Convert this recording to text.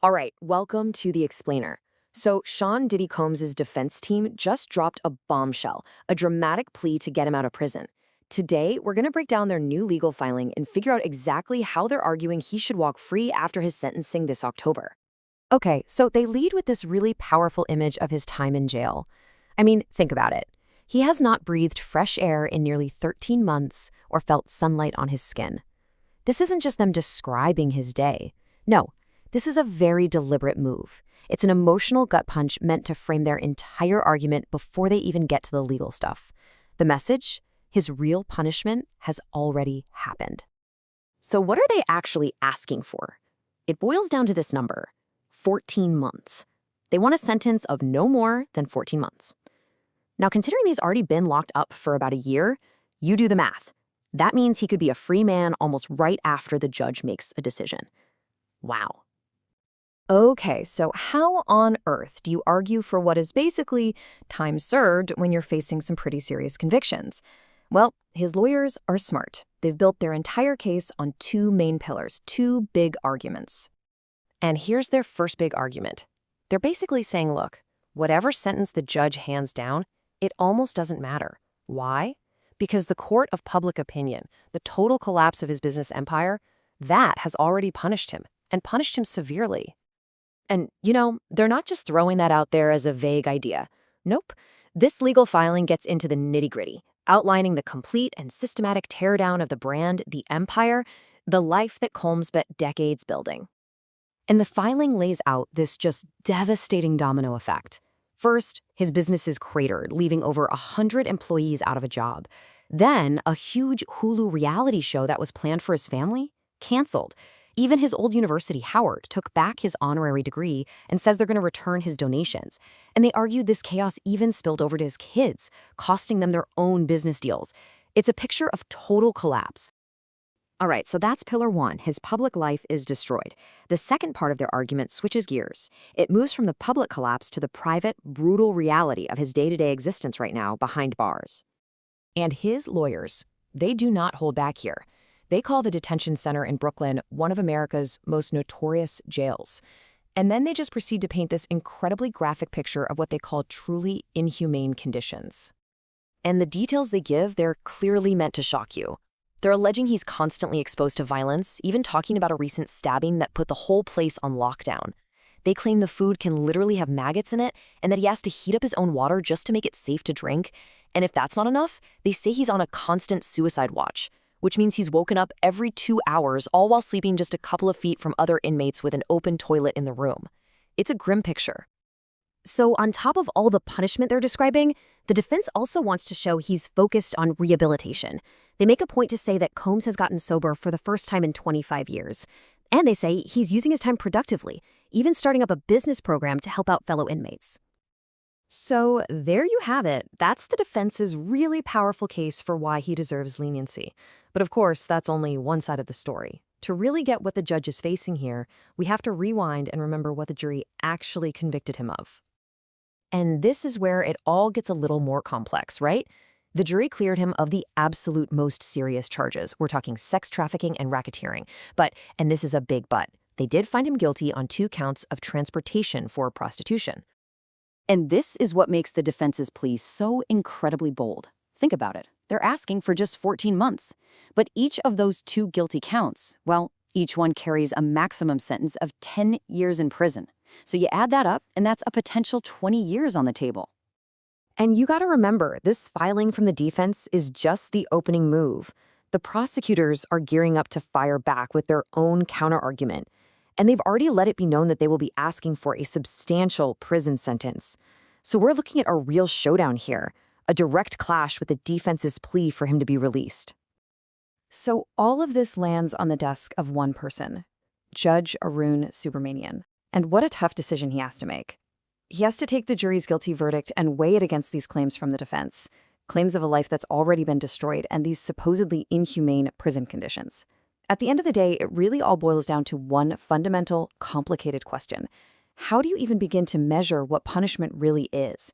All right, welcome to The Explainer. So, Sean Diddy Combs' defense team just dropped a bombshell, a dramatic plea to get him out of prison. Today, we're going to break down their new legal filing and figure out exactly how they're arguing he should walk free after his sentencing this October. Okay, so they lead with this really powerful image of his time in jail. I mean, think about it. He has not breathed fresh air in nearly 13 months or felt sunlight on his skin. This isn't just them describing his day. No, this is a very deliberate move. It's an emotional gut punch meant to frame their entire argument before they even get to the legal stuff. The message? His real punishment has already happened. So what are they actually asking for? It boils down to this number, 14 months. They want a sentence of no more than 14 months. Now, considering he's already been locked up for about a year, you do the math. That means he could be a free man almost right after the judge makes a decision. Wow. Okay, so how on earth do you argue for what is basically time served when you're facing some pretty serious convictions? Well, his lawyers are smart. They've built their entire case on two main pillars, two big arguments. And here's their first big argument. They're basically saying, look, whatever sentence the judge hands down, it almost doesn't matter. Why? Because the court of public opinion, the total collapse of his business empire, that has already punished him, and punished him severely. And, they're not just throwing that out there as a vague idea. Nope. This legal filing gets into the nitty-gritty, outlining the complete and systematic teardown of the brand, the empire, the life that Combs spent decades building. And the filing lays out this just devastating domino effect. First, his business is cratered, leaving over 100 employees out of a job. Then, a huge Hulu reality show that was planned for his family? Canceled. Even his old university, Howard, took back his honorary degree and says they're going to return his donations. And they argue this chaos even spilled over to his kids, costing them their own business deals. It's a picture of total collapse. All right, so that's pillar one. His public life is destroyed. The second part of their argument switches gears. It moves from the public collapse to the private, brutal reality of his day-to-day existence right now behind bars. And his lawyers, they do not hold back here. They call the detention center in Brooklyn one of America's most notorious jails. And then they just proceed to paint this incredibly graphic picture of what they call truly inhumane conditions. And the details they give, they're clearly meant to shock you. They're alleging he's constantly exposed to violence, even talking about a recent stabbing that put the whole place on lockdown. They claim the food can literally have maggots in it and that he has to heat up his own water just to make it safe to drink. And if that's not enough, they say he's on a constant suicide watch, which means he's woken up every 2 hours, all while sleeping just a couple of feet from other inmates with an open toilet in the room. It's a grim picture. So on top of all the punishment they're describing, the defense also wants to show he's focused on rehabilitation. They make a point to say that Combs has gotten sober for the first time in 25 years. And they say he's using his time productively, even starting up a business program to help out fellow inmates. So there you have it. That's the defense's really powerful case for why he deserves leniency. But of course, that's only one side of the story. To really get what the judge is facing here, we have to rewind and remember what the jury actually convicted him of. And this is where it all gets a little more complex, right? The jury cleared him of the absolute most serious charges. We're talking sex trafficking and racketeering. But, and this is a big but, they did find him guilty on 2 counts of transportation for prostitution. And this is what makes the defense's plea so incredibly bold. Think about it. They're asking for just 14 months. But each of those 2 guilty counts, well, each one carries a maximum sentence of 10 years in prison. So you add that up, and that's a potential 20 years on the table. And you gotta remember, this filing from the defense is just the opening move. The prosecutors are gearing up to fire back with their own counterargument. And they've already let it be known that they will be asking for a substantial prison sentence. So we're looking at a real showdown here, a direct clash with the defense's plea for him to be released. So all of this lands on the desk of one person, Judge Arun Subramanian. And what a tough decision he has to make. He has to take the jury's guilty verdict and weigh it against these claims from the defense, claims of a life that's already been destroyed and these supposedly inhumane prison conditions. At the end of the day, it really all boils down to one fundamental, complicated question. How do you even begin to measure what punishment really is?